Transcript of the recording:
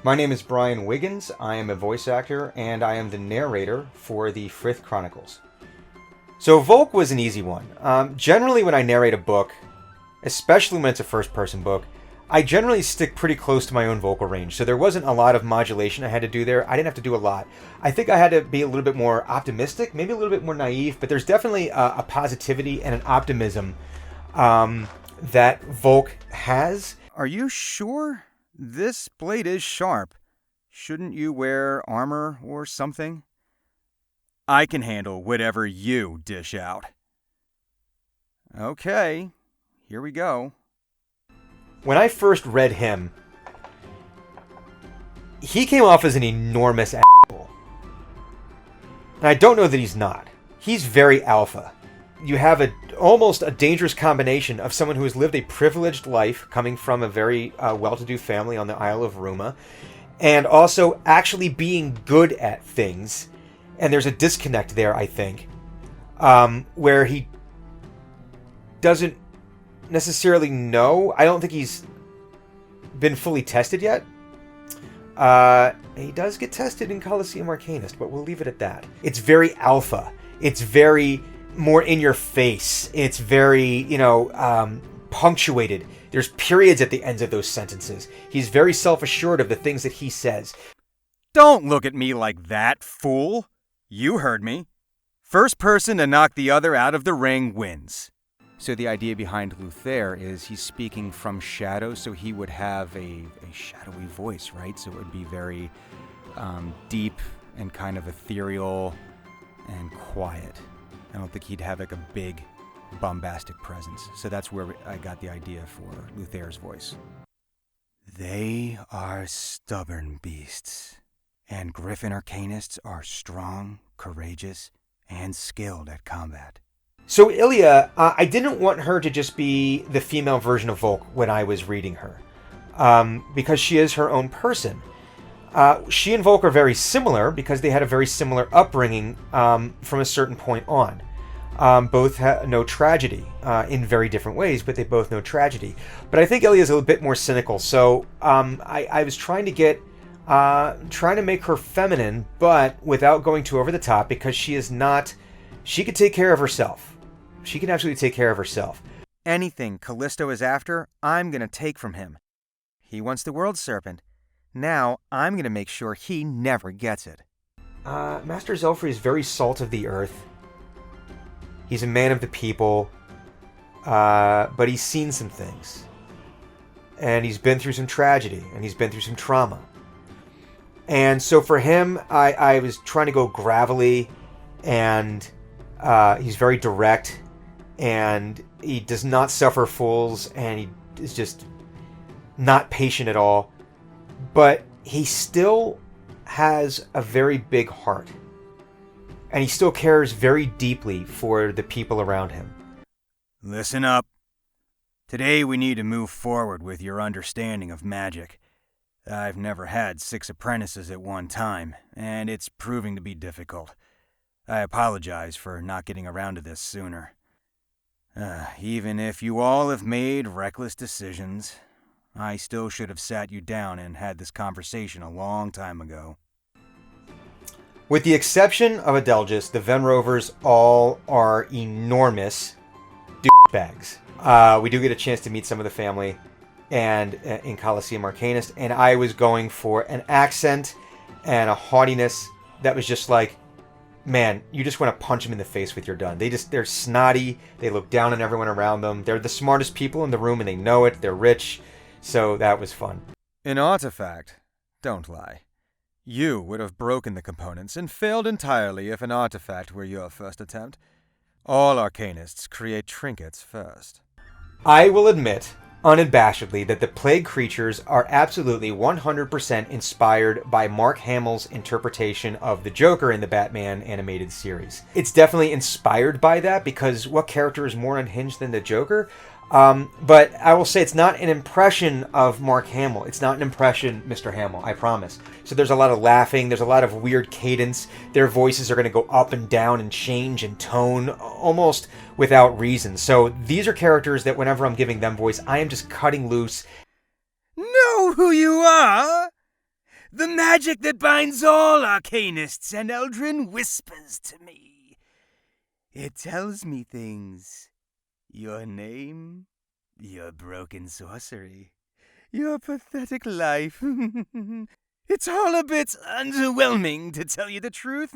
My name is Brian Wiggins. I am a voice actor, and I am the narrator for the Frith Chronicles. So Volk was an easy one. Generally, when I narrate a book, especially when it's a first-person book, I generally stick pretty close to my own vocal range. So there wasn't a lot of modulation I had to do there. I didn't have to do a lot. I think I had to be a little bit more optimistic, maybe a little bit more naive, but there's definitely a positivity and an optimism that Volk has. Are you sure? This blade is sharp. Shouldn't you wear armor or something? I can handle whatever you dish out. Okay, here we go. When I first read him, he came off as an enormous asshole. And I don't know that he's not. He's very alpha. You have almost a dangerous combination of someone who has lived a privileged life, coming from a very well-to-do family on the Isle of Ruma, and also actually being good at things. And there's a disconnect there, I think, where he doesn't necessarily know. I don't think he's been fully tested yet. He does get tested in Coliseum Arcanist, but we'll leave it at that. It's very alpha. It's very more in your face. It's very, punctuated. There's periods at the ends of those sentences. He's very self-assured of the things that he says. Don't look at me like that, fool. You heard me. First person to knock the other out of the ring wins. So the idea behind Luther is he's speaking from shadow, so he would have a shadowy voice, right? So it would be very deep and kind of ethereal and quiet. I don't think he'd have like a big, bombastic presence. So that's where I got the idea for Luther's voice. They are stubborn beasts, and Griffin Arcanists are strong, courageous, and skilled at combat. So Ilya, I didn't want her to just be the female version of Volk when I was reading her, because she is her own person. She and Volk are very similar because they had a very similar upbringing from a certain point on. Both know tragedy in very different ways, but they both know tragedy. But I think Ilya is a little bit more cynical. So I was trying to make her feminine, but without going too over the top, because she is not. She could take care of herself. She can absolutely take care of herself. Anything Callisto is after, I'm going to take from him. He wants the World Serpent. Now, I'm going to make sure he never gets it. Master Zelfrey is very salt of the earth. He's a man of the people. But he's seen some things. And he's been through some tragedy. And he's been through some trauma. And so for him, I was trying to go gravelly. And he's very direct. And he does not suffer fools. And he is just not patient at all. But he still has a very big heart. And he still cares very deeply for the people around him. Listen up. Today we need to move forward with your understanding of magic. I've never had 6 apprentices at one time, and it's proving to be difficult. I apologize for not getting around to this sooner. Even if you all have made reckless decisions, I still should have sat you down and had this conversation a long time ago. With the exception of Adelgis, the Ven Rovers all are enormous douchebags. We do get a chance to meet some of the family and in Coliseum Arcanist, and I was going for an accent and a haughtiness that was just like, man, you just want to punch them in the face with you're done. They're snotty. They look down on everyone around them. They're the smartest people in the room, and they know it. They're rich. So that was fun. An artifact, don't lie. You would have broken the components and failed entirely if an artifact were your first attempt. All Arcanists create trinkets first. I will admit, unabashedly, that the plague creatures are absolutely 100% inspired by Mark Hamill's interpretation of the Joker in the Batman animated series. It's definitely inspired by that, because what character is more unhinged than the Joker? But I will say it's not an impression of Mark Hamill. It's not an impression, Mr. Hamill, I promise. So there's a lot of laughing, there's a lot of weird cadence. Their voices are going to go up and down and change in tone almost without reason. So these are characters that whenever I'm giving them voice, I am just cutting loose. Know who you are? The magic that binds all arcanists and Eldrin whispers to me. It tells me things. Your name, your broken sorcery, your pathetic life. It's all a bit underwhelming, to tell you the truth.